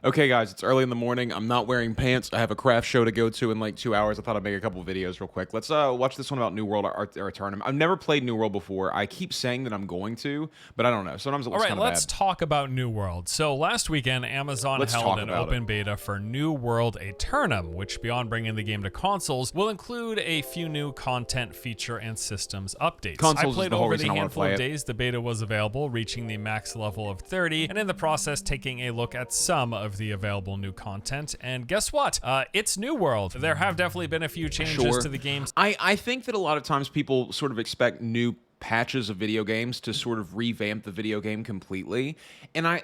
Okay, guys, it's early in the morning. I'm not wearing pants. I have a craft show to go to in like 2 hours. I thought I'd make a couple videos real quick. Let's watch this one about New World or Aeternum. I've never played New World before. I keep saying that I'm going to, but I don't know. Sometimes it looks kind of bad. All right, let's talk about New World. So last weekend, Amazon held an open beta for New World Aeternum, which beyond bringing the game to consoles, will include a few new content, feature, and systems updates. Consoles I played is the whole over the reason I wanna handful play of it. days the beta was available, reaching the max level of 30, and in the process taking a look at some of the available new content. And guess what? It's New World. There have definitely been a few changes to the game. I think that a lot of times people sort of expect new patches of video games to sort of revamp the video game completely. And I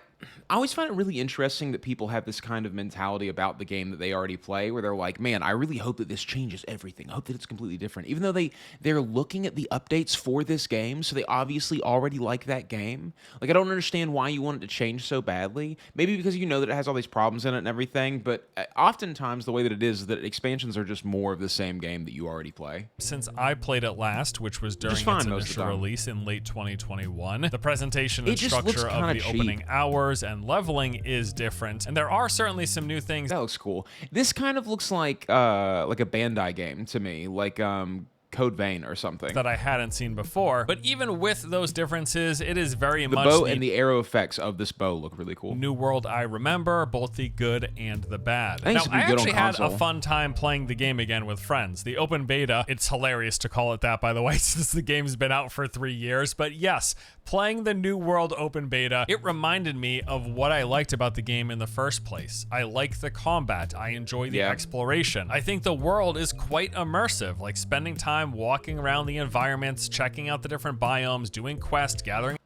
always find it really interesting that people have this kind of mentality about the game that they already play, where they're like, man, I really hope that this changes everything. I hope that it's completely different. Even though they're looking at the updates for this game, so they obviously already like that game. Like, I don't understand why you want it to change so badly. Maybe because you know that it has all these problems in it and everything, but oftentimes the way that it is that expansions are just more of the same game that you already play. Since I played it last, which was during its initial release in late 2021, the presentation and structure of the opening hours and leveling is different, and there are certainly some new things. That looks cool. This kind of looks like a Bandai game to me, like Code Vein or something that I hadn't seen before. But even with those differences, it is very much the bow and the arrow effects of this bow look really cool. New World I remember, both the good and the bad. Now, I actually had a fun time playing the game again with friends. The open beta, it's hilarious to call it that, by the way, since the game's been out for 3 years. But yes, playing the New World open beta, it reminded me of what I liked about the game in the first place. I like the combat. I enjoy the exploration. I think the world is quite immersive, like spending time walking around the environments, checking out the different biomes, doing quests, gathering.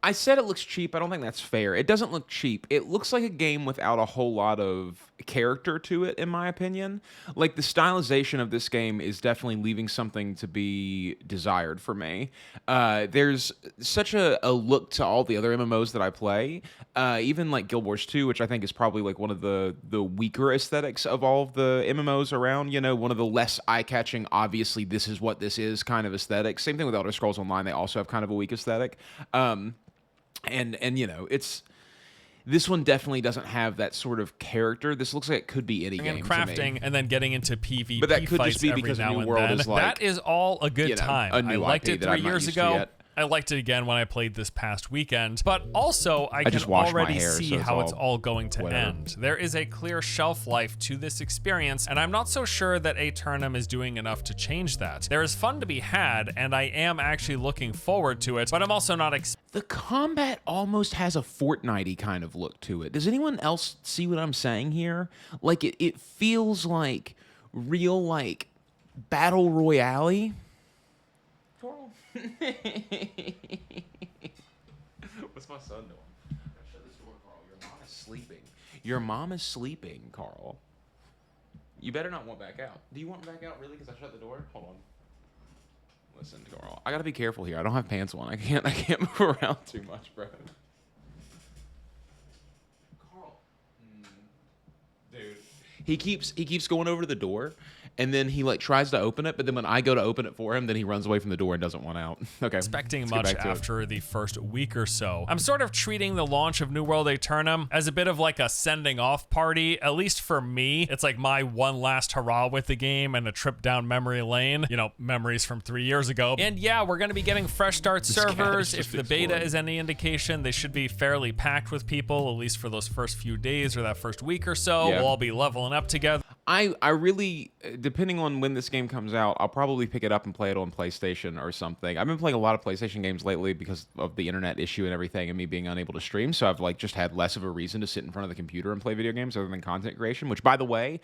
I said it looks cheap. I don't think that's fair. It doesn't look cheap. It looks like a game without a whole lot of character to it, in my opinion. Like, the stylization of this game is definitely leaving something to be desired for me. There's such a look to all the other MMOs that I play, even like Guild Wars 2, which I think is probably like one of the weaker aesthetics of all of the MMOs around, you know, one of the less eye-catching, obviously this is what this is kind of aesthetic. Same thing with Elder Scrolls Online. They also have kind of a weak aesthetic. And you know, this one definitely doesn't have that sort of character. This looks like it could be any game. Crafting and then getting into PvP, but that could fights just be because every now New and World then. is like, that is all a good time. A new I liked IP it 3 years ago. Yet. I liked it again when I played this past weekend, but also I can washed my already hair, see so how it's all going to end. There is a clear shelf life to this experience, and I'm not so sure that Aeternum is doing enough to change that. There is fun to be had, and I am actually looking forward to it, but I'm also not the combat almost has a Fortnite-y kind of look to it. Does anyone else see what I'm saying here? Like, it feels like real, like, battle royale. What's my son doing? Shut this door, Carl. Your mom is sleeping. Your mom is sleeping, Carl. You better not want back out. Do you want back out, really? Because I shut the door? Hold on. Listen, Carl. I gotta be careful here. I don't have pants on. I can't move around too much, bro. Carl. Dude. He keeps going over to the door, and then he like tries to open it, but then when I go to open it for him, then he runs away from the door and doesn't want out. Okay. Expecting much after the first week or so. I'm sort of treating the launch of New World Aeternum as a bit of like a sending off party, at least for me. It's like my one last hurrah with the game and a trip down memory lane. You know, memories from 3 years ago. And yeah, we're going to be getting fresh start servers. If the beta is any indication, they should be fairly packed with people, at least for those first few days or that first week or so. We'll all be leveling up together. I really, depending on when this game comes out, I'll probably pick it up and play it on PlayStation or something. I've been playing a lot of PlayStation games lately because of the internet issue and everything and me being unable to stream, so I've like just had less of a reason to sit in front of the computer and play video games other than content creation, which, by the way,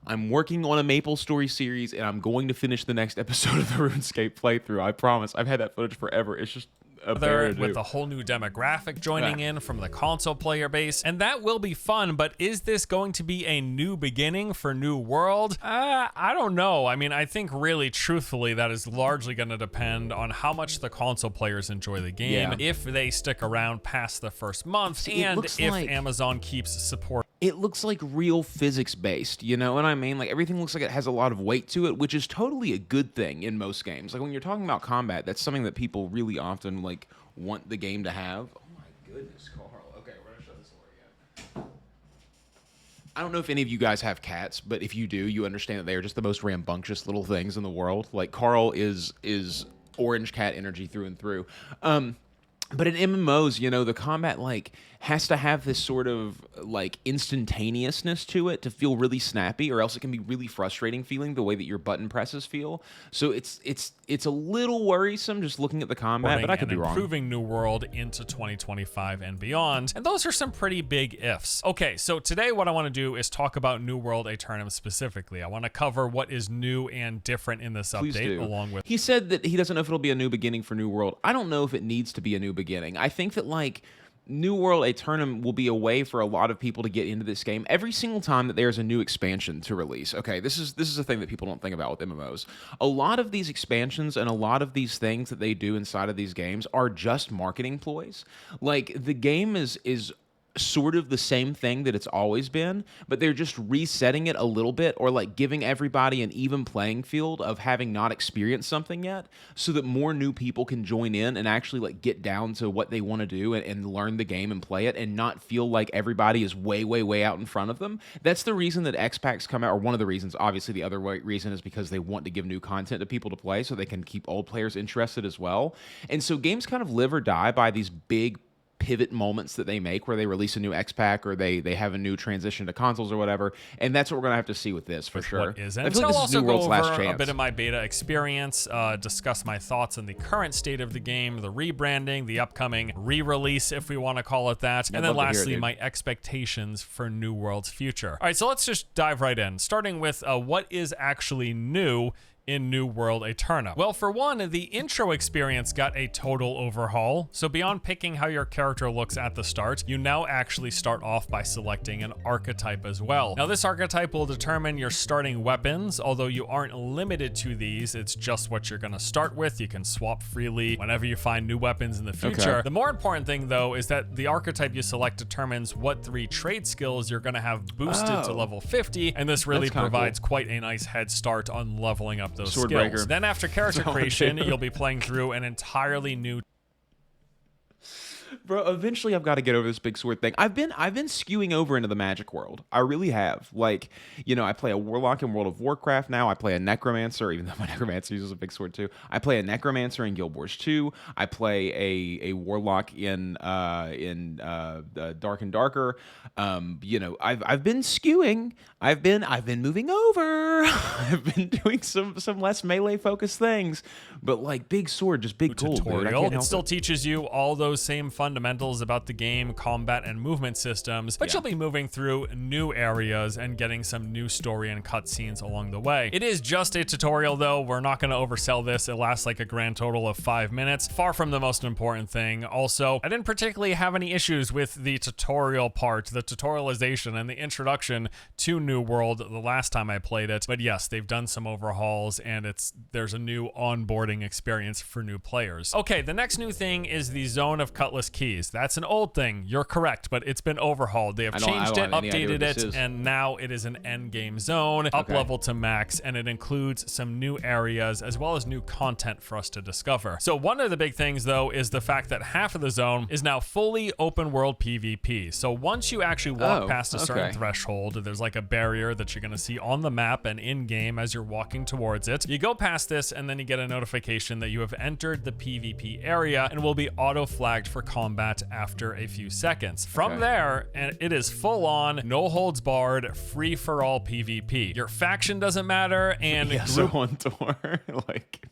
I'm working on a Maple Story series, and I'm going to finish the next episode of the RuneScape playthrough. I promise. I've had that footage forever. It's just with a whole new demographic joining in from the console player base, and that will be fun. But is this going to be a new beginning for New World? I don't know. I mean, I think really truthfully that is largely going to depend on how much the console players enjoy the game, if they stick around past the first month, and if Amazon keeps support. It looks like real physics based, you know what I mean? Like, everything looks like it has a lot of weight to it, which is totally a good thing in most games. Like, when you're talking about combat, that's something that people really often like want the game to have. Oh my goodness, Carl. Okay, we're gonna shut this door again. I don't know if any of you guys have cats, but if you do, you understand that they are just the most rambunctious little things in the world. Like Carl is orange cat energy through and through. But in MMOs, you know, the combat like has to have this sort of like instantaneousness to it to feel really snappy, or else it can be really frustrating feeling the way that your button presses feel. So it's a little worrisome just looking at the combat, but I could be wrong. Improving New World into 2025 and beyond, and those are some pretty big ifs. Okay, so today what I want to do is talk about New World Aeternum specifically. I want to cover what is new and different in this update, along with... He said that he doesn't know if it'll be a new beginning for New World. I don't know if it needs to be a new beginning. I think that like New World Aeternum will be a way for a lot of people to get into this game every single time that there's a new expansion to release. Okay, this is a thing that people don't think about with MMOs. A lot of these expansions and a lot of these things that they do inside of these games are just marketing ploys. Like the game is sort of the same thing that it's always been, but they're just resetting it a little bit, or like giving everybody an even playing field of having not experienced something yet, so that more new people can join in and actually like get down to what they want to do and learn the game and play it, and not feel like everybody is way out in front of them. That's the reason that X-Packs come out, or one of the reasons. Obviously the other reason is because they want to give new content to people to play so they can keep old players interested as well. And so games kind of live or die by these big pivot moments that they make, where they release a new X-Pack or they have a new transition to consoles or whatever, and that's what we're gonna have to see with this for sure. What isn't. I feel like this is New World's last chance. A bit of my beta experience, discuss my thoughts on the current state of the game, the rebranding, the upcoming re-release, if we want to call it that, and then lastly, my expectations for New World's future. All right, so let's just dive right in, starting with what is actually new in New World Aeternum. Well, for one, the intro experience got a total overhaul. So beyond picking how your character looks at the start, you now actually start off by selecting an archetype as well. Now, this archetype will determine your starting weapons, although you aren't limited to these. It's just what you're gonna start with. You can swap freely whenever you find new weapons in the future. Okay. The more important thing, though, is that the archetype you select determines what 3 trade skills you're gonna have boosted to level 50, and this really provides quite a nice head start on leveling up those skills. Then after character creation, you'll be playing through an entirely new... Bro, eventually I've got to get over this big sword thing. I've been skewing over into the magic world. I really have. Like, you know, I play a warlock in World of Warcraft now. I play a necromancer, even though my necromancer uses a big sword too. I play a necromancer in Guild Wars 2. I play a warlock in Dark and Darker. You know, I've been skewing. I've been moving over. I've been doing some less melee focused things, but like big sword, just big cool. Tutorial. It still teaches you all those same fundamentals about the game, combat, and movement systems, but you'll be moving through new areas and getting some new story and cutscenes along the way. It is just a tutorial, though. We're not going to oversell this. It lasts like a grand total of 5 minutes. Far from the most important thing. Also, I didn't particularly have any issues with the tutorial part, the tutorialization, and the introduction to New World the last time I played it. But yes, they've done some overhauls, and there's a new onboarding experience for new players. Okay, the next new thing is the Zone of Cutlass Keys. That's an old thing. You're correct, but it's been overhauled. They have changed it, updated it, and now it is an endgame zone, up level to max, and it includes some new areas as well as new content for us to discover. So one of the big things, though, is the fact that half of the zone is now fully open world PvP. So once you actually walk past a certain threshold, there's like a barrier that you're going to see on the map and in-game as you're walking towards it. You go past this, and then you get a notification that you have entered the PvP area and will be auto-flagged for combat after a few seconds. From there, and it is full on, no holds barred, free for all PvP. Your faction doesn't matter, and ESO on tour. Like,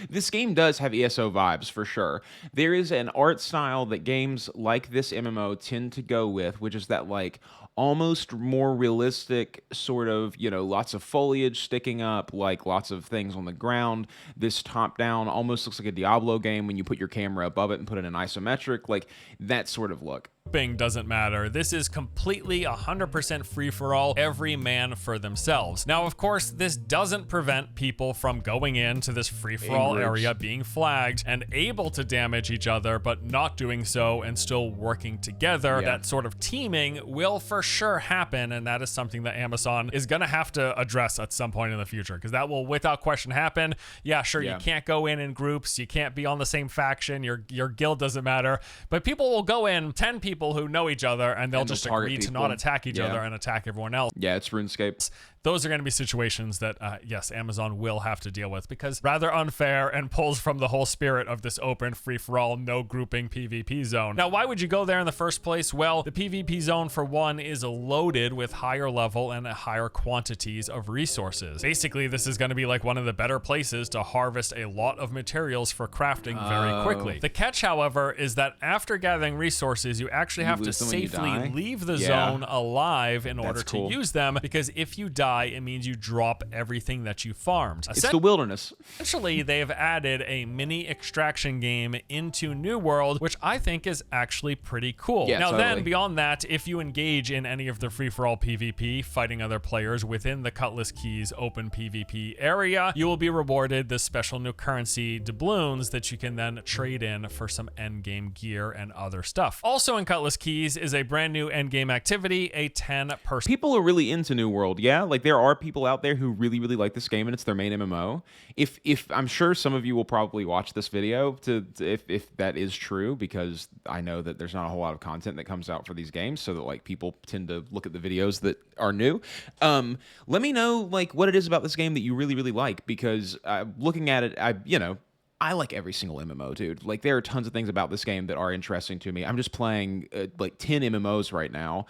this game does have ESO vibes for sure. There is an art style that games like this MMO tend to go with, which is that like almost more realistic sort of, you know, lots of foliage sticking up, like lots of things on the ground. This top down almost looks like a Diablo game when you put your camera above it and put it in isometric, like that sort of look. Doesn't matter. This is completely 100% free for all, every man for themselves. Now, of course, this doesn't prevent people from going into this free for all area, being flagged and able to damage each other, but not doing so and still working together. That sort of teaming will for sure happen, and that is something that Amazon is gonna have to address at some point in the future, because that will without question happen. You can't go in groups, you can't be on the same faction, your guild doesn't matter, but people will go in, 10 people people who know each other, and they'll just agree to not attack each other and attack everyone else. Yeah, it's RuneScape. Those are going to be situations that, yes, Amazon will have to deal with, because rather unfair and pulls from the whole spirit of this open, free-for-all, no grouping PvP zone. Now, why would you go there in the first place? Well, the PvP zone, for one, is loaded with higher level and higher quantities of resources. Basically, this is going to be like one of the better places to harvest a lot of materials for crafting very quickly. The catch, however, is that after gathering resources, you actually have to safely leave the zone alive in order to use them, because if you die, it means you drop everything that you farmed. It's the wilderness. Essentially, they've added a mini extraction game into New World, which I think is actually pretty cool. Yeah, now then, beyond that, if you engage in any of the free-for-all PvP, fighting other players within the Cutlass Keys open PvP area, you will be rewarded the special new currency doubloons that you can then trade in for some endgame gear and other stuff. Also in Cutlass Keys is a brand new endgame activity, a 10-person. People are really into New World, yeah? Like, there are people out there who really, really like this game, and it's their main MMO. If I'm sure some of you will probably watch this video if that is true, because I know that there's not a whole lot of content that comes out for these games, so that like people tend to look at the videos that are new. Let me know like what it is about this game that you really, really like, because looking at it, I like every single MMO, dude. Like, there are tons of things about this game that are interesting to me. I'm just playing like 10 MMOs right now.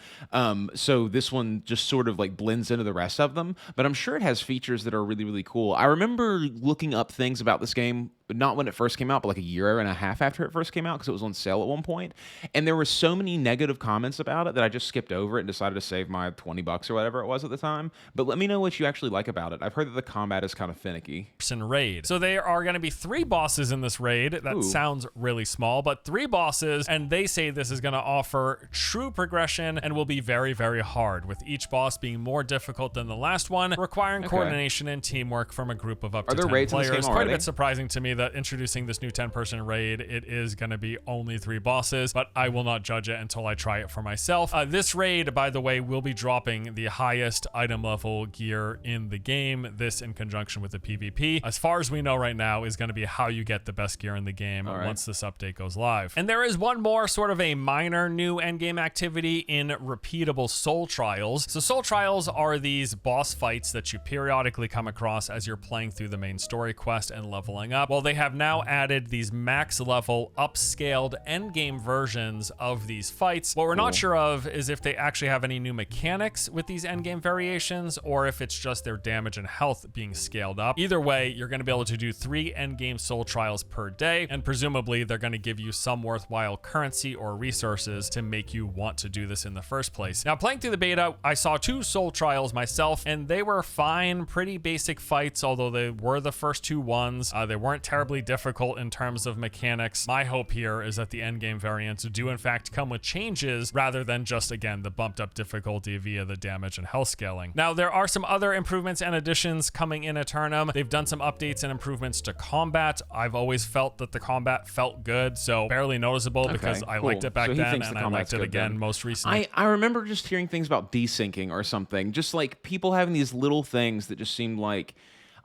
So this one just sort of like blends into the rest of them, but I'm sure it has features that are really, really cool. I remember looking up things about this game, not when it first came out, but like a year and a half after it first came out, because it was on sale at one point. And there were so many negative comments about it that I just skipped over it and decided to save my $20 or whatever it was at the time. But let me know what you actually like about it. I've heard that the combat is kind of finicky. Raid. So there are going to be 3 bosses in this raid. That sounds really small, but 3 bosses, and they say this is going to offer true progression and will be very, very hard, with each boss being more difficult than the last one, requiring coordination and teamwork from a group of up to 10 players. Quite a bit surprising to me that introducing this new 10-person raid, it is going to be only 3 bosses, but I will not judge it until I try it for myself. This raid, by the way, will be dropping the highest item level gear in the game, this in conjunction with the PvP. As far as we know right now, is going to be how you get the best gear in the game once this update goes live. And there is one more sort of a minor new endgame activity in repeatable soul trials. So soul trials are these boss fights that you periodically come across as you're playing through the main story quest and leveling up. Well, they have now added these max level upscaled endgame versions of these fights. What we're not sure of is if they actually have any new mechanics with these endgame variations, or if it's just their damage and health being scaled up. Either way, you're going to be able to do 3 endgame soul trials per day, and presumably they're going to give you some worthwhile currency or resources to make you want to do this in the first place. Now, playing through the beta, I saw 2 soul trials myself, and they were fine, pretty basic fights, although they were the first 2 ones. They weren't terribly difficult in terms of mechanics. My hope here is that the endgame variants do in fact come with changes rather than just, again, the bumped up difficulty via the damage and health scaling. Now, there are some other improvements and additions coming in Aeternum. They've done some updates and improvements to combat. I've always felt that the combat felt good, so barely noticeable because I liked it back then, and I liked it again most recently. I remember just hearing things about desyncing or something, just like people having these little things that just seemed like,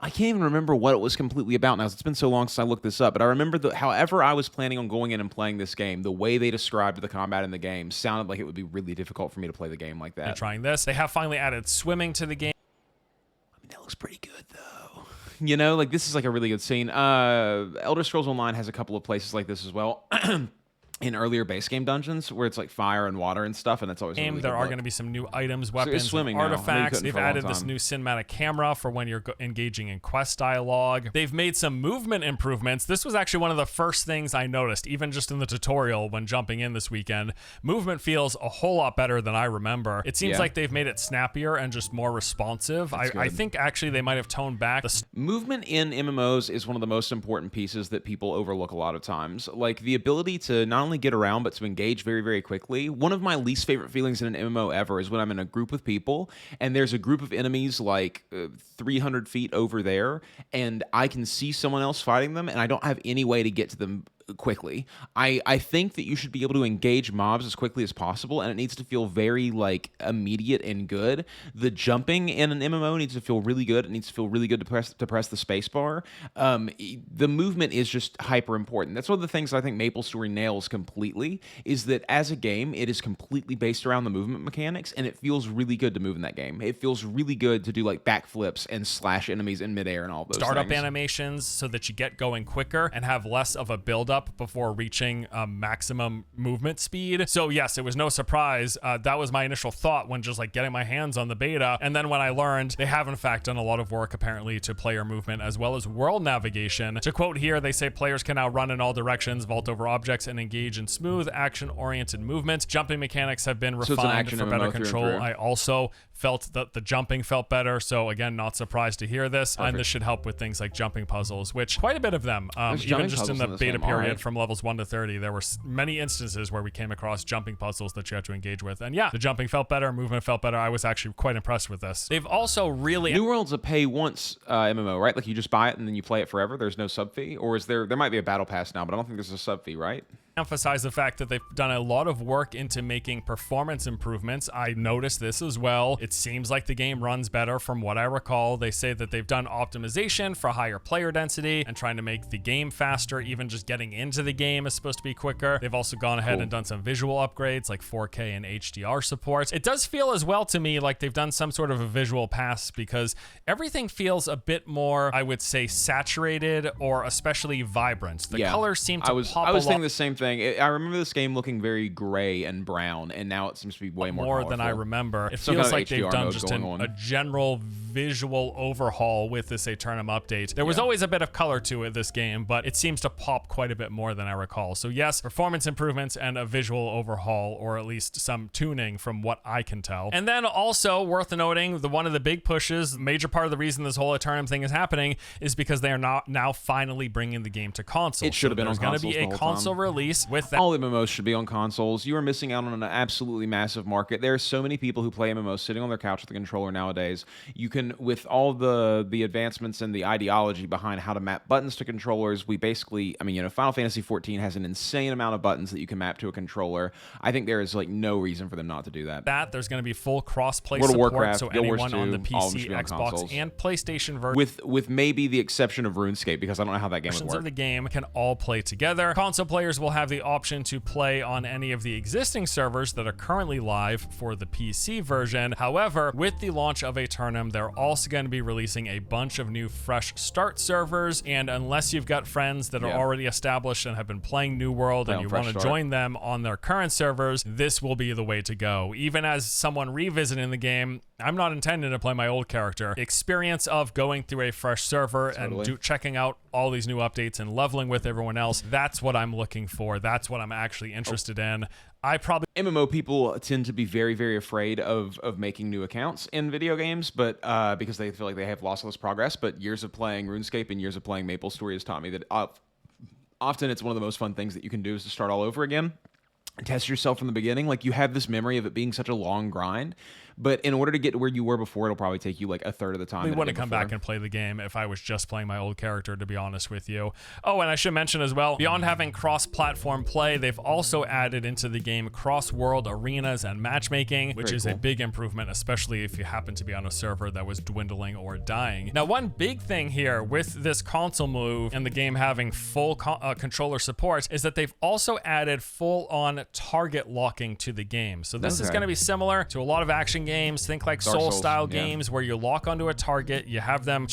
I can't even remember what it was completely about now. It's been so long since I looked this up, but I remember that however I was planning on going in and playing this game, the way they described the combat in the game sounded like it would be really difficult for me to play the game like that. And trying this, they have finally added swimming to the game. I mean, that looks pretty good though. You know, like this is like a really good scene. Elder Scrolls Online has a couple of places like this as well. In earlier base game dungeons where it's like fire and water and stuff, and that's always really there are going to be some new items, weapons, and artifacts. They've added this new cinematic camera for when you're engaging in quest dialogue. They've made some movement improvements. This was actually one of the first things I noticed, even just in the tutorial when jumping in this weekend. Movement feels a whole lot better than I remember. It seems like they've made it snappier and just more responsive. I think actually they might have toned back. Movement in MMOs is one of the most important pieces that people overlook a lot of times. Like the ability to not only get around, but to engage very, very quickly. One of my least favorite feelings in an MMO ever is when I'm in a group with people and there's a group of enemies like 300 feet over there, and I can see someone else fighting them, and I don't have any way to get to them quickly. I think that you should be able to engage mobs as quickly as possible, and it needs to feel very like immediate and good. The jumping in an MMO needs to feel really good. It needs to feel really good to press the space bar. The movement is just hyper important. That's one of the things I think MapleStory nails completely, is that as a game, it is completely based around the movement mechanics, and it feels really good to move in that game. It feels really good to do like backflips and slash enemies in midair and all those startup things. Animations so that you get going quicker and have less of a buildup before reaching maximum movement speed. So yes, it was no surprise. That was my initial thought when just like getting my hands on the beta. And then when I learned they have in fact done a lot of work apparently to player movement as well as world navigation. To quote here, they say players can now run in all directions, vault over objects, and engage in smooth action-oriented movement. Jumping mechanics have been refined for better control. I also felt that the jumping felt better, so again, not surprised to hear this. Perfect. And this should help with things like jumping puzzles, which quite a bit of them, even just in the beta period from levels 1 to 30, there were many instances where we came across jumping puzzles that you had to engage with. And yeah, the jumping felt better, movement felt better. I was actually quite impressed with this. They've also really... New World's a pay once MMO, right? Like you just buy it and then you play it forever. There's no sub fee, or is there might be a battle pass now, but I don't think there's a sub fee, right? Emphasize the fact that they've done a lot of work into making performance improvements. I noticed this as well. It seems like the game runs better from what I recall. They say that they've done optimization for higher player density and trying to make the game faster. Even just getting into the game is supposed to be quicker. They've also gone ahead and done some visual upgrades like 4K and HDR support. It does feel as well to me like they've done some sort of a visual pass because everything feels a bit more, I would say, saturated or especially vibrant. The colors seem to pop I was thinking the same thing. I remember this game looking very gray and brown, and now it seems to be way more colorful than I remember. It feels like they've done just a general visual overhaul with this Aeternum update. There was always a bit of color to it, this game, but it seems to pop quite a bit more than I recall. So yes, performance improvements and a visual overhaul, or at least some tuning from what I can tell. And then also worth noting, one of the big pushes, major part of the reason this whole Aeternum thing is happening is because they are now finally bringing the game to console. It should have been on consoles. There's going to be a console release with that. All MMOs should be on consoles. You are missing out on an absolutely massive market. There are so many people who play MMOs sitting on their couch with a controller nowadays. You can, with all the advancements and the ideology behind how to map buttons to controllers, we basically, I mean, you know, Final Fantasy XIV has an insane amount of buttons that you can map to a controller. I think there is like no reason for them not to do that. There's going to be full crossplay support, Warcraft, so anyone on the PC, Xbox, and PlayStation version, with maybe the exception of RuneScape, because I don't know how that game would work. Of the game can all play together. Console players will have the option to play on any of the existing servers that are currently live for the PC version. However, with the launch of Aeternum, they're also going to be releasing a bunch of new fresh start servers, and unless you've got friends that are already established and have been playing New World and you want to join them on their current servers, this will be the way to go. Even as someone revisiting the game, I'm not intending to play my old character. Experience of going through a fresh server and checking out all these new updates and leveling with everyone else, that's what I'm looking for. That's what I'm actually interested in. MMO people tend to be very, very afraid of making new accounts in video games, but because they feel like they have lossless progress. But years of playing RuneScape and years of playing MapleStory has taught me that often it's one of the most fun things that you can do is to start all over again. Test yourself from the beginning. Like, you have this memory of it being such a long grind, but in order to get to where you were before, it'll probably take you like a third of the time. We wouldn't come back and play the game if I was just playing my old character, to be honest with you. Oh, and I should mention as well, beyond having cross-platform play, they've also added into the game cross-world arenas and matchmaking, which is a big improvement, especially if you happen to be on a server that was dwindling or dying. Now, one big thing here with this console move and the game having full controller support is that they've also added full-on target locking to the game. So this is going to be similar to a lot of action games. Think like Soul style games where you lock onto a target, you have them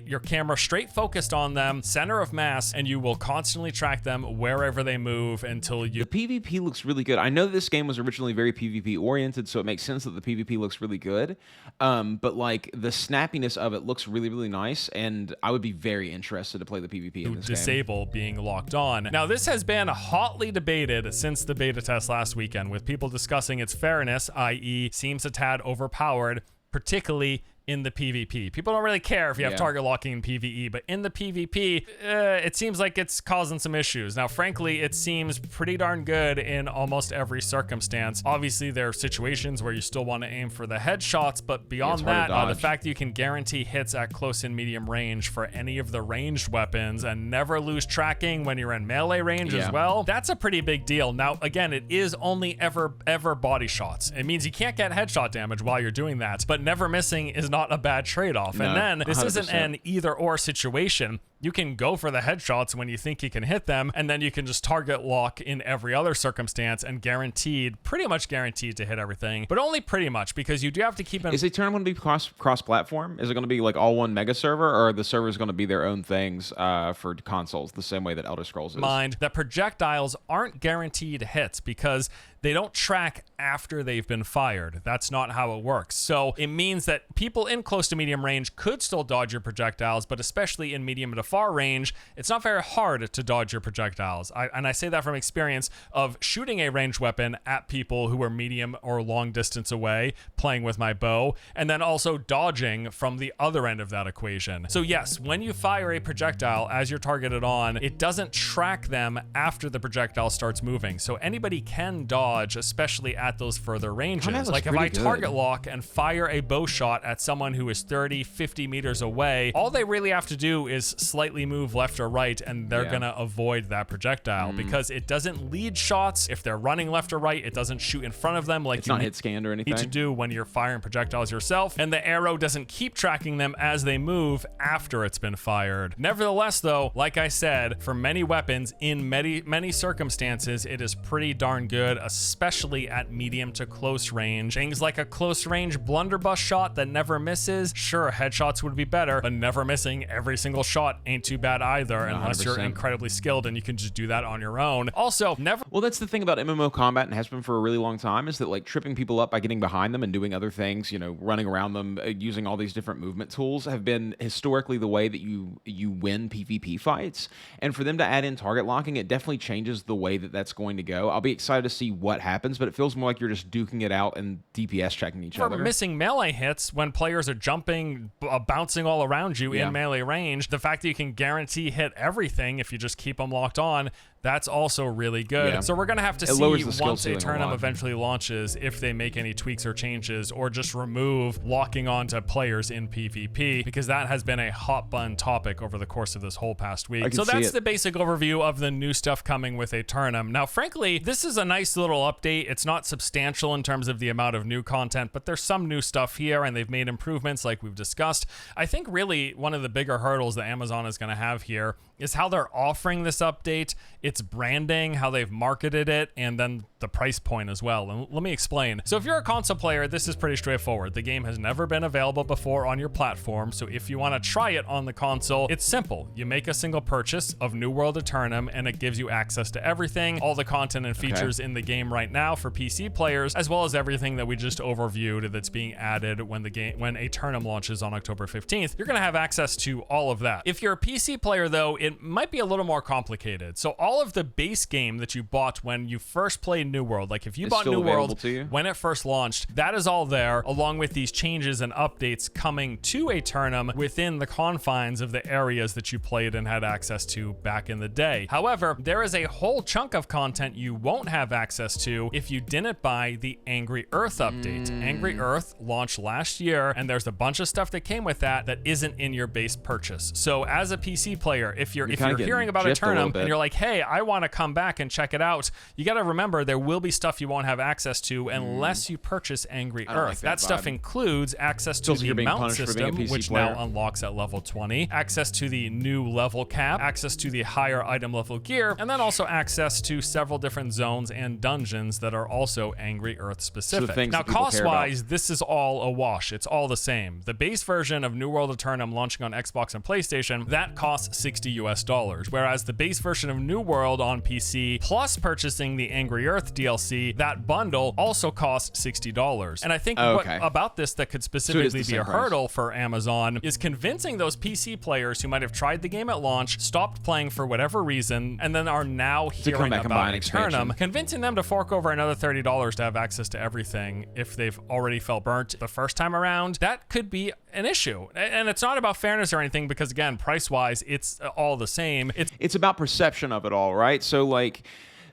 your camera straight focused on them, center of mass, and you will constantly track them wherever they move until you... The PvP looks really good. I know this game was originally very PvP oriented, so it makes sense that the PvP looks really good. But like the snappiness of it looks really, really nice, and I would be very interested to play the PvP in this game. Disable being locked on. Now, this has been hotly debated since the beta test last weekend, with people discussing its fairness, i.e. seems a tad overpowered, particularly in the PvP. People don't really care if you have target locking in PvE, but in the PvP, it seems like it's causing some issues. Now, frankly, it seems pretty darn good in almost every circumstance. Obviously, there are situations where you still want to aim for the headshots, but beyond that, the fact that you can guarantee hits at close and medium range for any of the ranged weapons and never lose tracking when you're in melee range as well, that's a pretty big deal. Now, again, it is only ever body shots. It means you can't get headshot damage while you're doing that, but never missing is not a bad trade-off. No, and then this 100%. Isn't an either-or situation. You can go for the headshots when you think you can hit them, and then you can just target lock in every other circumstance and pretty much guaranteed to hit everything, but only pretty much, because you do have to keep in... Is Aeternum going to be cross-platform? Is it going to be like all one mega server, or are the servers going to be their own things for consoles, the same way that Elder Scrolls is? Mind that projectiles aren't guaranteed hits because they don't track after they've been fired. That's not how it works. So it means that people in close to medium range could still dodge your projectiles, but especially in medium to far range, it's not very hard to dodge your projectiles. And I say that from experience of shooting a ranged weapon at people who are medium or long distance away, playing with my bow, and then also dodging from the other end of that equation. So yes, when you fire a projectile as you're targeted on, it doesn't track them after the projectile starts moving. So anybody can dodge, especially at those further ranges. Like if I target lock and fire a bow shot at someone who is 30, 50 meters away, all they really have to do is slightly move left or right, and they're gonna avoid that projectile because it doesn't lead shots. If they're running left or right, it doesn't shoot in front of them like it's not hit scanned or anything. Need to do when you're firing projectiles yourself, and the arrow doesn't keep tracking them as they move after it's been fired. Nevertheless, though, like I said, for many weapons in many circumstances, it is pretty darn good, especially at medium to close range. Things like a close range blunderbuss shot that never misses. Sure, headshots would be better, but never missing every single shot ain't too bad either, 100%. Unless you're incredibly skilled and you can just do that on your own. Also, Well, that's the thing about MMO combat, and has been for a really long time, is that like tripping people up by getting behind them and doing other things, you know, running around them, using all these different movement tools, have been historically the way that you win PvP fights. And for them to add in target locking, it definitely changes the way that that's going to go. I'll be excited to see what happens, but it feels more like you're just duking it out and DPS checking each other. For missing melee hits when players are jumping, bouncing all around you in melee range, the fact that you can guarantee hit everything if you just keep them locked on, that's also really good. So we're going to have to see once Aeternum eventually launches if they make any tweaks or changes, or just remove locking onto players in PvP, because that has been a hot button topic over the course of this whole past week. So that's the basic overview of the new stuff coming with Aeternum. Now, frankly, this is a nice little update. It's not substantial in terms of the amount of new content, but there's some new stuff here, and they've made improvements like we've discussed. I think really one of the bigger hurdles that Amazon is going to have here is how they're offering this update, its branding, how they've marketed it, and then the price point as well. And let me explain. So if you're a console player, this is pretty straightforward. The game has never been available before on your platform, so if you want to try it on the console, it's simple. You make a single purchase of New World Aeternum, and it gives you access to everything, all the content and features in the game right now for PC players, as well as everything that we just overviewed that's being added when Aeternum launches on October 15th. You're going to have access to all of that. If you're a PC player, though, it might be a little more complicated. So all of the base game that you bought when you first played New World, like if you bought New World when it first launched, that is all there, along with these changes and updates coming to Aeternum within the confines of the areas that you played and had access to back in the day. However, there is a whole chunk of content you won't have access to if you didn't buy the Angry Earth update. Angry Earth launched last year, and there's a bunch of stuff that came with that isn't in your base purchase. So as a PC player, if you're hearing about Aeternum and you're like, hey, I want to come back and check it out, you got to remember there will be stuff you won't have access to unless you purchase Angry Earth. That stuff includes access to the mount system, which now unlocks at level 20, access to the new level cap, access to the higher item level gear, and then also access to several different zones and dungeons that are also Angry Earth specific. Now, cost-wise, this is all a wash. It's all the same. The base version of New World Aeternum launching on Xbox and PlayStation, that costs $60 US dollars, whereas the base version of New World on PC plus purchasing the Angry Earth DLC, that bundle also costs $60. And I think what about this that could specifically be a hurdle for Amazon is convincing those PC players who might have tried the game at launch, stopped playing for whatever reason, and then are now hearing about Aeternum, convincing them to fork over another $30 to have access to everything if they've already felt burnt the first time around. That could be an issue. And it's not about fairness or anything, because again, price-wise, it's all the same. It's about perception of it all, right? So like,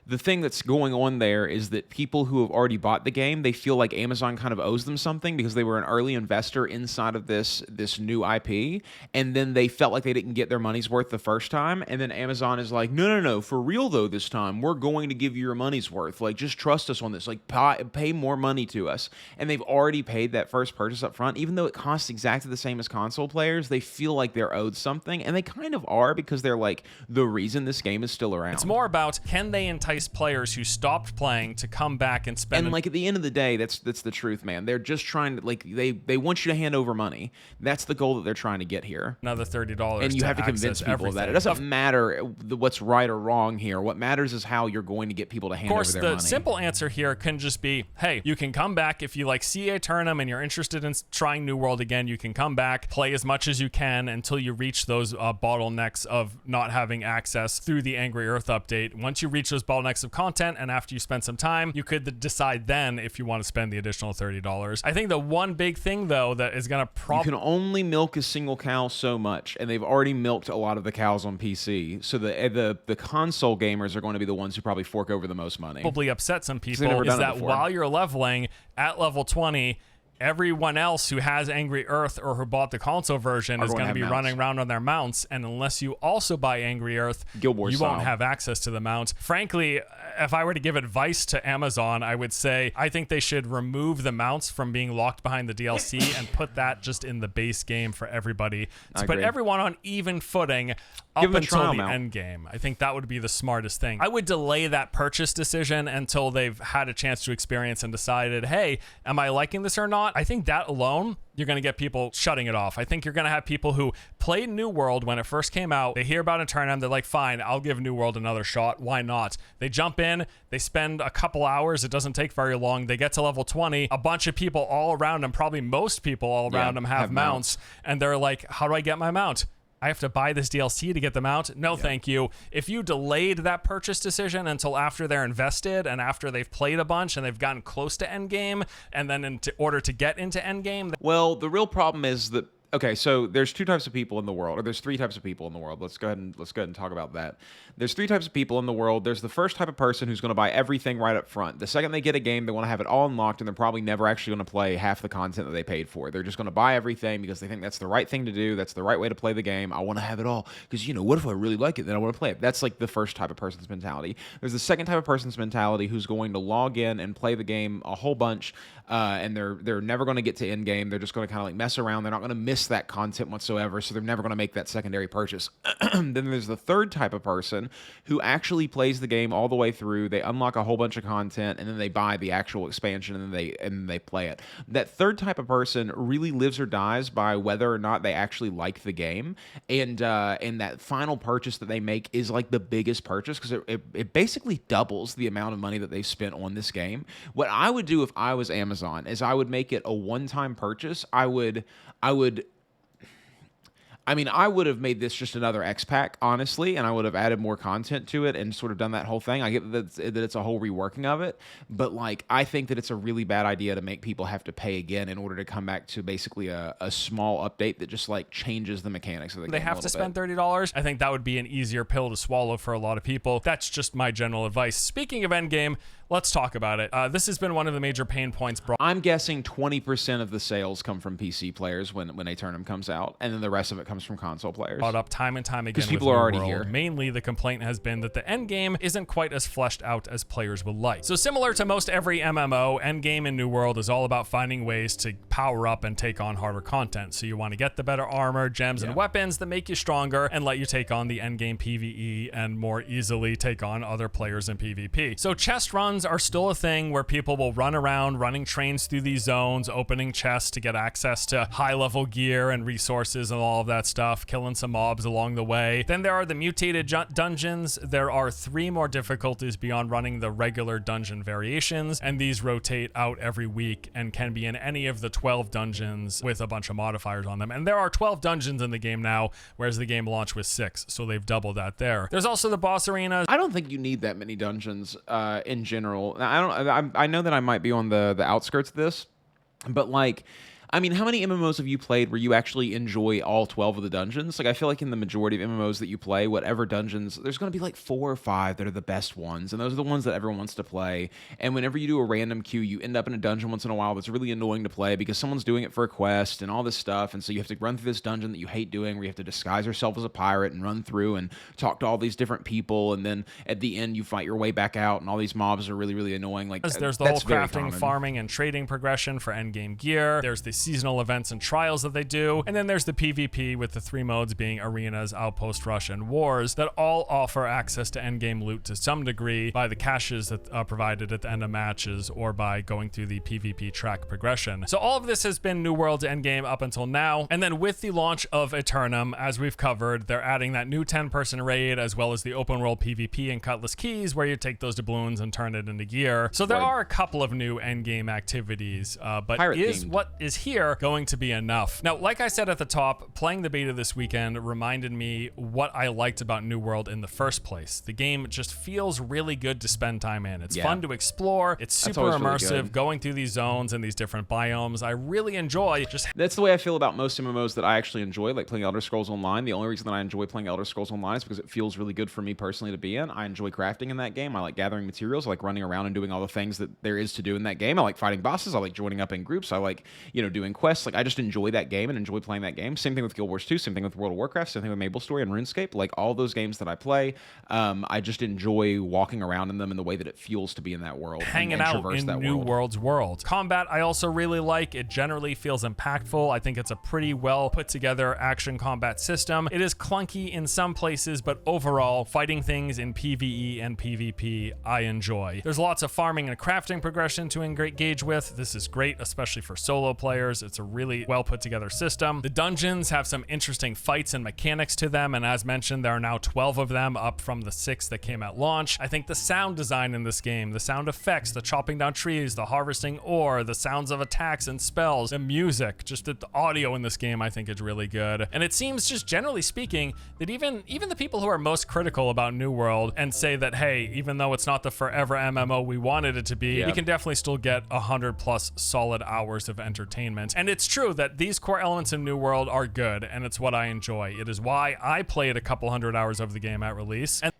the thing that's going on there is that people who have already bought the game, they feel like Amazon kind of owes them something because they were an early investor inside of this new IP, and then they felt like they didn't get their money's worth the first time, and then Amazon is like, no, for real though, this time, we're going to give you your money's worth. Like, just trust us on this. Like, pay more money to us. And they've already paid that first purchase up front, even though it costs exactly the same as console players. They feel like they're owed something, and they kind of are, because they're like the reason this game is still around. It's more about, can they entice players who stopped playing to come back and spend. And like, at the end of the day, that's the truth, man. They're just trying to, like, they want you to hand over money. That's the goal that they're trying to get here. Another $30, and you have to convince people of that. It doesn't matter what's right or wrong here. What matters is how you're going to get people to hand over their money. Of course, the simple answer here can just be, hey, you can come back if you like see Aeternum and you're interested in trying New World again. You can come back, play as much as you can until you reach those bottlenecks of not having access through the Angry Earth update. Once you reach those bottlenecks of content, and after you spend some time, you could decide then if you want to spend the additional $30. I think the one big thing, though, that is going to you can only milk a single cow so much, and they've already milked a lot of the cows on PC. So the console gamers are going to be the ones who probably fork over the most money. Probably upset some people is that while you're leveling at level 20, everyone else who has Angry Earth or who bought the console version is going to be running around on their mounts, and unless you also buy Angry Earth, you won't have access to the mount. Frankly, if I were to give advice to Amazon, I would say I think they should remove the mounts from being locked behind the DLC and put that just in the base game for everybody, to put everyone on even footing up until the end game. I think that would be the smartest thing. I would delay that purchase decision until they've had a chance to experience and decided, hey, am I liking this or not? I think that alone, you're going to get people shutting it off. I think you're going to have people who played New World when it first came out. They hear about Aeternum. They're like, fine, I'll give New World another shot. Why not? They jump in. They spend a couple hours. It doesn't take very long. They get to level 20. A bunch of people all around them, probably most people all around them have mounts. And they're like, how do I get my mount? I have to buy this DLC to get them out? No, thank you. If you delayed that purchase decision until after they're invested and after they've played a bunch and they've gotten close to Endgame, and then in order to get into Endgame... Well, the real problem is that, okay, so there's two types of people in the world, or there's three types of people in the world. Let's go ahead and talk about that. There's three types of people in the world. There's the first type of person who's going to buy everything right up front. The second they get a game, they want to have it all unlocked, and they're probably never actually going to play half the content that they paid for. They're just going to buy everything because they think that's the right thing to do. That's the right way to play the game. I want to have it all because, you know, what if I really like it? Then I want to play it. That's like the first type of person's mentality. There's the second type of person's mentality who's going to log in and play the game a whole bunch, and they're never going to get to end game. They're just going to kind of like mess around. They're not going to miss that content whatsoever, so they're never going to make that secondary purchase. Then there's the third type of person who actually plays the game all the way through. They unlock a whole bunch of content, and then they buy the actual expansion, and then they play it. That third type of person really lives or dies by whether or not they actually like the game, and that final purchase that they make is like the biggest purchase because it basically doubles the amount of money that they've spent on this game. What I would do if I was Amazon is I would make it a one-time purchase. I would have made this just another X pack, honestly, and I would have added more content to it and sort of done that whole thing. I get that it's a whole reworking of it, but like I think that it's a really bad idea to make people have to pay again in order to come back to basically a small update that just like changes the mechanics of the game. They have to spend $30. I think that would be an easier pill to swallow for a lot of people. That's just my general advice. Speaking of Endgame, let's talk about it. This has been one of the major pain points. I'm guessing 20% of the sales come from PC players when Aeternum comes out, and then the rest of it comes from console players. Brought up time and time again because people are already here. Mainly, the complaint has been that the Endgame isn't quite as fleshed out as players would like. So similar to most every MMO, Endgame in New World is all about finding ways to power up and take on harder content. So you want to get the better armor, gems, and weapons that make you stronger and let you take on the Endgame PvE and more easily take on other players in PvP. So chest runs dungeons are still a thing where people will run around running trains through these zones, opening chests to get access to high-level gear and resources and all of that stuff, killing some mobs along the way. Then there are the mutated dungeons. There are 3 more difficulties beyond running the regular dungeon variations, and these rotate out every week and can be in any of the 12 dungeons with a bunch of modifiers on them. And there are 12 dungeons in the game now, whereas the game launched with 6, so they've doubled that there. There's also the boss arenas. I don't think you need that many dungeons in general. I know that I might be on the outskirts of this, but like, I mean, how many MMOs have you played where you actually enjoy all 12 of the dungeons? Like, I feel like in the majority of MMOs that you play, whatever dungeons, there's going to be like 4 or 5 that are the best ones, and those are the ones that everyone wants to play. And whenever you do a random queue, you end up in a dungeon once in a while that's really annoying to play because someone's doing it for a quest and all this stuff, and so you have to run through this dungeon that you hate doing, where you have to disguise yourself as a pirate and run through and talk to all these different people, and then at the end you fight your way back out, and all these mobs are really, really annoying. Like, there's the whole crafting, farming, and trading progression for endgame gear. There's the seasonal events and trials that they do, and then there's the PvP with the 3 modes being arenas, outpost rush, and wars that all offer access to endgame loot to some degree by the caches that are provided at the end of matches or by going through the PvP track progression. So all of this has been New World's endgame up until now, and then with the launch of Aeternum, as we've covered, they're adding that new 10-person raid as well as the open world PvP and Cutlass Keys where you take those doubloons and turn it into gear. So there are a couple of new endgame activities, but is what is here going to be enough? Now, like I said at the top, playing the beta this weekend reminded me what I liked about New World in the first place. The game just feels really good to spend time in. It's fun to explore. It's super immersive, really going through these zones and these different biomes. I really enjoy That's the way I feel about most MMOs that I actually enjoy, like playing Elder Scrolls Online. The only reason that I enjoy playing Elder Scrolls Online is because it feels really good for me personally to be in. I enjoy crafting in that game. I like gathering materials. I like running around and doing all the things that there is to do in that game. I like fighting bosses. I like joining up in groups. I like, doing quests. Like, I just enjoy that game and enjoy playing that game. Same thing with Guild Wars 2, same thing with World of Warcraft, same thing with MapleStory and RuneScape. Like, all those games that I play, I just enjoy walking around in them and the way that it feels to be in that world. Hanging out in New World's world. Combat, I also really like. It generally feels impactful. I think it's a pretty well put together action combat system. It is clunky in some places, but overall, fighting things in PvE and PvP, I enjoy. There's lots of farming and crafting progression to engage with. This is great, especially for solo players. It's a really well put together system. The dungeons have some interesting fights and mechanics to them, and as mentioned, there are now 12 of them, up from the 6 that came at launch. I think the sound design in this game, the sound effects, the chopping down trees, the harvesting ore, the sounds of attacks and spells, the music, just the audio in this game, I think is really good. And it seems, just generally speaking, that even the people who are most critical about New World and say that, hey, even though it's not the forever MMO we wanted it to be, you can definitely still get 100+ solid hours of entertainment. And it's true that these core elements in New World are good, and it's what I enjoy. It is why I played a couple hundred hours of the game at release. And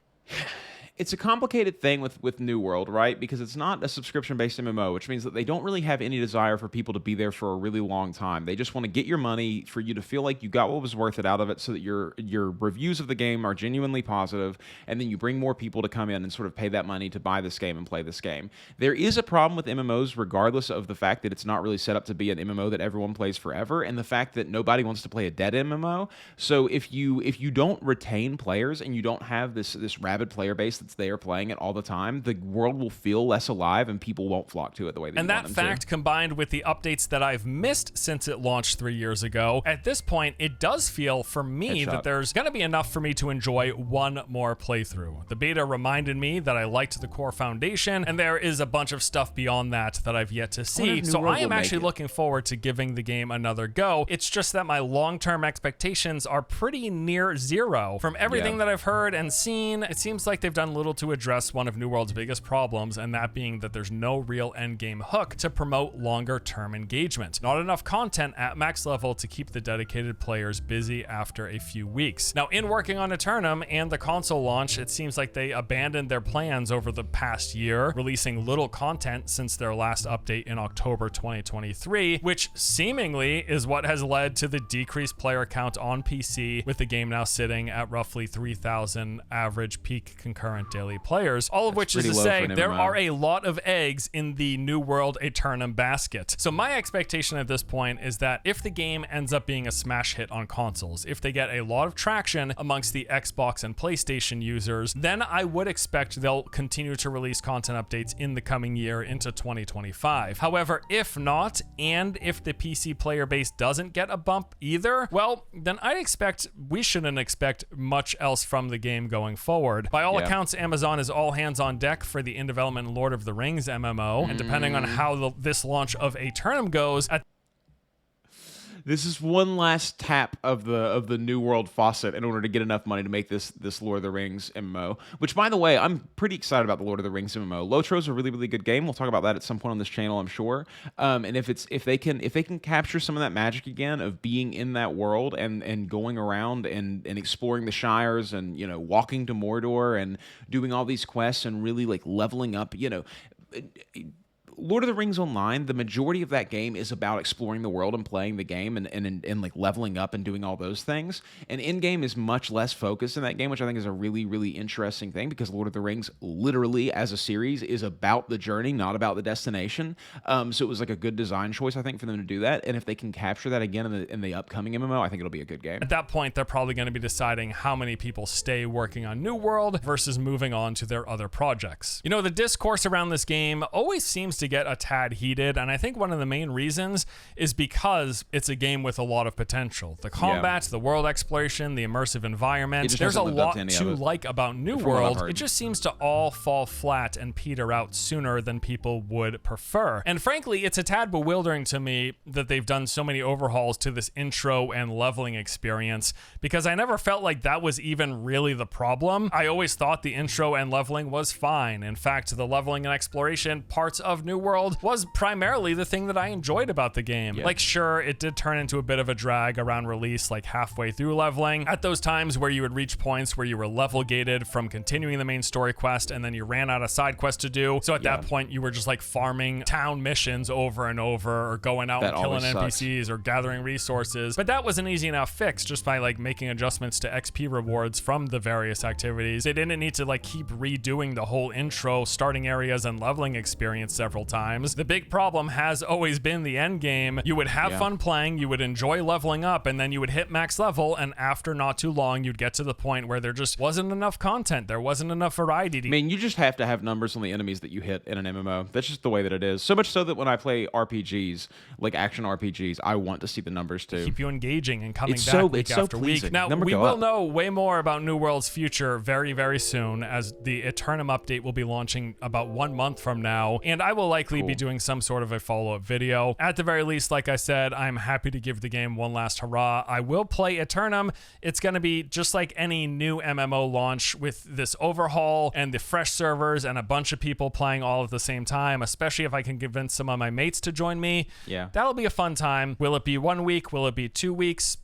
it's a complicated thing with New World, right? Because it's not a subscription-based MMO, which means that they don't really have any desire for people to be there for a really long time. They just want to get your money for you to feel like you got what was worth it out of it, so that your reviews of the game are genuinely positive, and then you bring more people to come in and sort of pay that money to buy this game and play this game. There is a problem with MMOs, regardless of the fact that it's not really set up to be an MMO that everyone plays forever, and the fact that nobody wants to play a dead MMO. So if you don't retain players and you don't have this rabid player base that's there playing it all the time, the world will feel less alive and people won't flock to it the way that you want them to. And that fact, combined with the updates that I've missed since it launched 3 years ago, at this point, it does feel for me that there's going to be enough for me to enjoy one more playthrough. The beta reminded me that I liked the core foundation, and there is a bunch of stuff beyond that I've yet to see. So I am actually looking forward to giving the game another go. It's just that my long-term expectations are pretty near zero. From everything that I've heard and seen, it seems like they've done little to address one of New World's biggest problems, and that being that there's no real endgame hook to promote longer-term engagement. Not enough content at max level to keep the dedicated players busy after a few weeks. Now, in working on Aeternum and the console launch, it seems like they abandoned their plans over the past year, releasing little content since their last update in October 2023, which seemingly is what has led to the decreased player count on PC, with the game now sitting at roughly 3,000 average peak concurrent current daily players, all of which is to say there are a lot of eggs in the New World Aeternum basket. So my expectation at this point is that if the game ends up being a smash hit on consoles, if they get a lot of traction amongst the Xbox and PlayStation users, then I would expect they'll continue to release content updates in the coming year into 2025. However, if not, and if the PC player base doesn't get a bump either, well, then I'd expect we shouldn't expect much else from the game going forward. By all accounts, Amazon is all hands on deck for the in-development Lord of the Rings MMO, and depending on how this launch of Aeternum goes, this is one last tap of the New World faucet in order to get enough money to make this Lord of the Rings MMO. Which, by the way, I'm pretty excited about the Lord of the Rings MMO. Lotro's a really, really good game. We'll talk about that at some point on this channel, I'm sure. And if they can capture some of that magic again of being in that world and going around and exploring the Shires and walking to Mordor and doing all these quests and really like leveling up, Lord of the Rings Online, the majority of that game is about exploring the world and playing the game and like leveling up and doing all those things. And Endgame is much less focused in that game, which I think is a really, really interesting thing because Lord of the Rings literally as a series is about the journey, not about the destination. So it was like a good design choice, I think, for them to do that. And if they can capture that again in the upcoming MMO, I think it'll be a good game. At that point, they're probably going to be deciding how many people stay working on New World versus moving on to their other projects. The discourse around this game always seems to get a tad heated, and I think one of the main reasons is because it's a game with a lot of potential. The combat, the world exploration, the immersive environment, there's a lot to like about New World. It just seems to all fall flat and peter out sooner than people would prefer. And frankly, it's a tad bewildering to me that they've done so many overhauls to this intro and leveling experience, because I never felt like that was even really the problem. I always thought the intro and leveling was fine. In fact, the leveling and exploration parts of New World was primarily the thing that I enjoyed about the game. Like, sure, it did turn into a bit of a drag around release, like halfway through leveling. At those times where you would reach points where you were level gated from continuing the main story quest and then you ran out of side quests to do. So at that point, you were just like farming town missions over and over, or going out and killing NPCs or gathering resources. But that was an easy enough fix just by like making adjustments to XP rewards from the various activities. They didn't need to like keep redoing the whole intro, starting areas, and leveling experience several times. The big problem has always been the end game. You would have fun playing, you would enjoy leveling up, and then you would hit max level, and after not too long, you'd get to the point where there just wasn't enough content. There wasn't enough variety. I mean, you just have to have numbers on the enemies that you hit in an MMO. That's just the way that it is. So much so that when I play RPGs, like action RPGs, I want to see the numbers too. Keep you engaging and coming back week after week. Now, we will know way more about New World's future very, very soon, as the Aeternum update will be launching about 1 month from now, and I will likely be doing some sort of a follow-up video. At the very least, like I said, I'm happy to give the game one last hurrah. I will play Aeternum. It's going to be just like any new MMO launch, with this overhaul and the fresh servers and a bunch of people playing all at the same time, especially if I can convince some of my mates to join me. That'll be a fun time. Will it be 1 week? Will it be 2 weeks?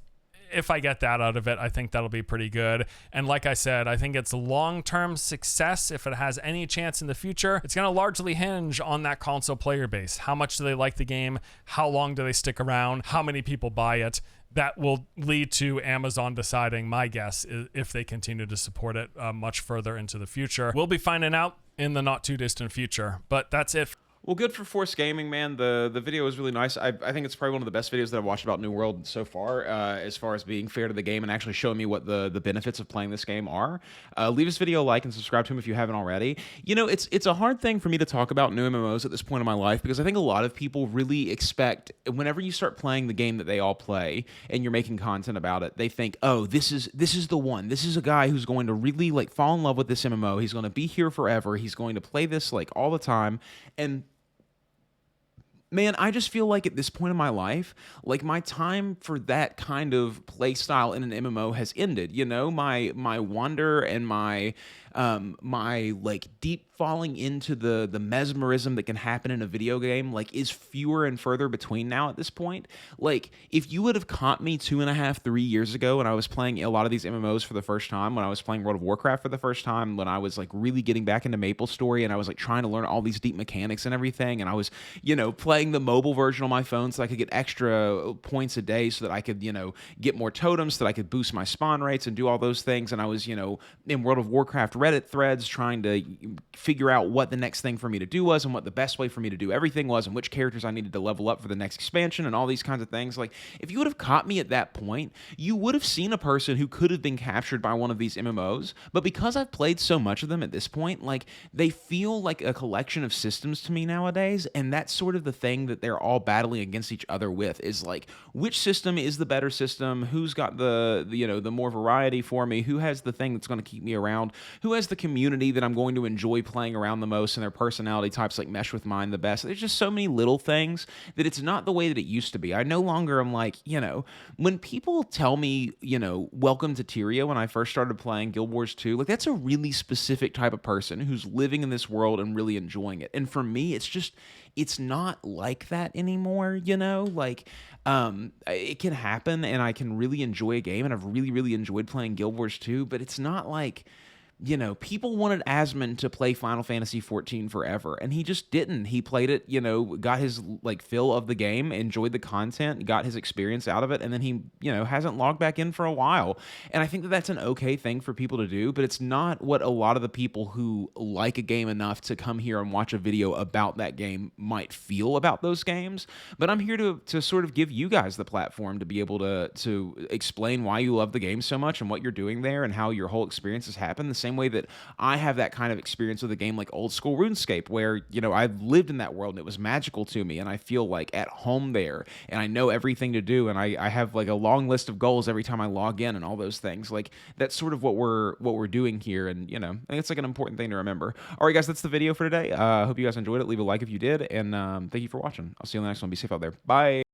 If I get that out of it, I think that'll be pretty good. And like I said, I think it's long-term success, if it has any chance in the future, it's going to largely hinge on that console player base. How much do they like the game? How long do they stick around? How many people buy it? That will lead to Amazon deciding, my guess, if they continue to support it much further into the future. We'll be finding out in the not too distant future. But that's it. Well, good for Force Gaming, man. The video was really nice. I think it's probably one of the best videos that I've watched about New World so far, as far as being fair to the game and actually showing me what the benefits of playing this game are. Leave this video a like and subscribe to him if you haven't already. It's a hard thing for me to talk about new MMOs at this point in my life, because I think a lot of people really expect, whenever you start playing the game that they all play and you're making content about it, they think, oh, this is the one. This is a guy who's going to really like fall in love with this MMO. He's going to be here forever. He's going to play this like all the time. And man, I just feel like at this point in my life, like my time for that kind of play style in an MMO has ended. My wonder and my like deep falling into the mesmerism that can happen in a video game like is fewer and further between now at this point. Like, if you would have caught me 2.5, 3 years ago when I was playing a lot of these MMOs for the first time, when I was playing World of Warcraft for the first time, when I was like really getting back into MapleStory and I was like trying to learn all these deep mechanics and everything, and I was playing the mobile version on my phone so I could get extra points a day so that I could get more totems, so that I could boost my spawn rates and do all those things, and I was in World of Warcraft Reddit threads trying to figure out what the next thing for me to do was and what the best way for me to do everything was and which characters I needed to level up for the next expansion and all these kinds of things. Like, if you would have caught me at that point, you would have seen a person who could have been captured by one of these MMOs, but because I've played so much of them at this point, like, they feel like a collection of systems to me nowadays, and that's sort of the thing that they're all battling against each other with, is like, which system is the better system, who's got the more variety for me, who has the thing that's going to keep me around, who has the community that I'm going to enjoy playing around the most, and their personality types like mesh with mine the best. There's just so many little things that it's not the way that it used to be. I no longer am like, when people tell me, welcome to Tyria when I first started playing Guild Wars 2, like, that's a really specific type of person who's living in this world and really enjoying it. And for me, it's not like that anymore, like, it can happen and I can really enjoy a game, and I've really, really enjoyed playing Guild Wars 2, but it's not like, people wanted Asmund to play Final Fantasy XIV forever, and he just didn't. He played it, got his like fill of the game, enjoyed the content, got his experience out of it, and then he, hasn't logged back in for a while. And I think that that's an okay thing for people to do, but it's not what a lot of the people who like a game enough to come here and watch a video about that game might feel about those games. But I'm here to sort of give you guys the platform to be able to explain why you love the game so much and what you're doing there and how your whole experience has happened. The same way that I have that kind of experience with a game like old school RuneScape, where, I've lived in that world and it was magical to me, and I feel like at home there, and I know everything to do, and I have like a long list of goals every time I log in and all those things. Like, that's sort of what we're doing here, and I think it's like an important thing to remember. All right, guys, that's the video for today. I hope you guys enjoyed it. Leave a like if you did, and thank you for watching. I'll see you in the next one. Be safe out there. Bye.